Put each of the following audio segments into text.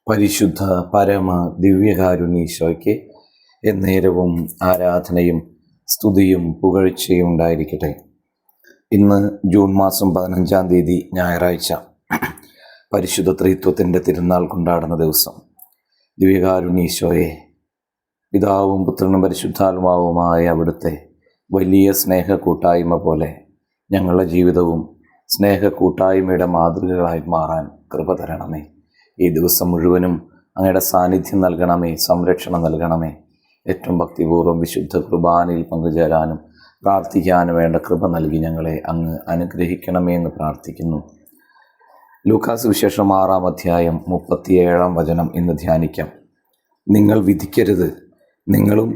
പരിശുദ്ധ പരമ ദിവ്യകാരുണ്യീശോയ്ക്ക് എന്നേരവും ആരാധനയും സ്തുതിയും പുകഴ്ചയും ഉണ്ടായിരിക്കട്ടെ. ഇന്ന് ജൂൺ മാസം 15-ാം തീയതി ഞായറാഴ്ച, പരിശുദ്ധ ത്രിത്വത്തിൻ്റെ തിരുനാൾ കൊണ്ടാടുന്ന ദിവസം. ദിവ്യകാരുണ്യീശോയെ, പിതാവും പുത്രനും പരിശുദ്ധാത്മാവുമായ അവിടുത്തെ വലിയ സ്നേഹ കൂട്ടായ്മ പോലെ ഞങ്ങളുടെ ജീവിതവും സ്നേഹ കൂട്ടായ്മയുടെ മാതൃകകളായി മാറാൻ കൃപ തരണമേ. ഈ ദിവസം മുഴുവനും അങ്ങയുടെ സാന്നിധ്യം നൽകണമേ, സംരക്ഷണം നൽകണമേ. ഏറ്റവും ഭക്തിപൂർവ്വം വിശുദ്ധ കുർബാനയിൽ പങ്കുചേരാനും പ്രാർത്ഥിക്കാനും വേണ്ട കൃപ നൽകി ഞങ്ങളെ അങ്ങ് അനുഗ്രഹിക്കണമേ എന്ന് പ്രാർത്ഥിക്കുന്നു. ലൂക്കാസ് വിശേഷം 6-ാം അധ്യായം 37-ാം വചനം ഇന്ന് ധ്യാനിക്കാം. നിങ്ങൾ വിധിക്കരുത്, നിങ്ങളും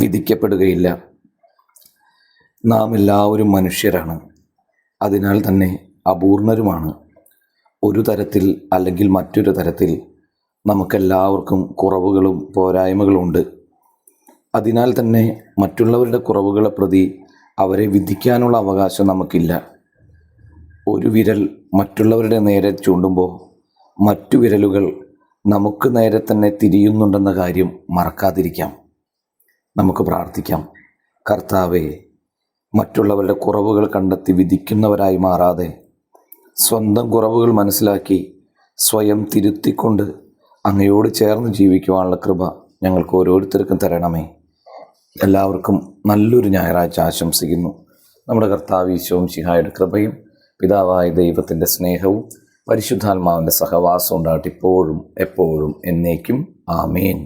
വിധിക്കപ്പെടുകയില്ല. നാം എല്ലാവരും മനുഷ്യരാണ്, അതിനാൽ തന്നെ അപൂർണരുമാണ്. ഒരു തരത്തിൽ അല്ലെങ്കിൽ മറ്റൊരു തരത്തിൽ നമുക്കെല്ലാവർക്കും കുറവുകളും പോരായ്മകളുമുണ്ട്. അതിനാൽ തന്നെ മറ്റുള്ളവരുടെ കുറവുകളെ പ്രതി അവരെ വിധിക്കാനുള്ള അവകാശം നമുക്കില്ല. ഒരു വിരൽ മറ്റുള്ളവരുടെ നേരെ ചൂണ്ടുമ്പോൾ മറ്റു വിരലുകൾ നമുക്ക് നേരെ തന്നെ തിരിയുന്നുണ്ടെന്ന കാര്യം മറക്കാതിരിക്കാം. നമുക്ക് പ്രാർത്ഥിക്കാം. കർത്താവേ, മറ്റുള്ളവരുടെ കുറവുകൾ കണ്ടെത്തി വിധിക്കുന്നവരായി മാറാതെ സ്വന്തം കുറവുകൾ മനസ്സിലാക്കി സ്വയം തിരുത്തിക്കൊണ്ട് അങ്ങയോട് ചേർന്ന് ജീവിക്കുവാനുള്ള കൃപ ഞങ്ങൾക്ക് ഓരോരുത്തർക്കും തരണമേ. എല്ലാവർക്കും നല്ലൊരു ഞായറാഴ്ച ആശംസിക്കുന്നു. നമ്മുടെ കർത്താവ് ഈശോ മിശിഹായുടെ കൃപയും പിതാവായ ദൈവത്തിൻ്റെ സ്നേഹവും പരിശുദ്ധാത്മാവിൻ്റെ സഹവാസം ഉണ്ടാകട്ടെ, ഇപ്പോഴും എപ്പോഴും എന്നേക്കും. ആമേൻ.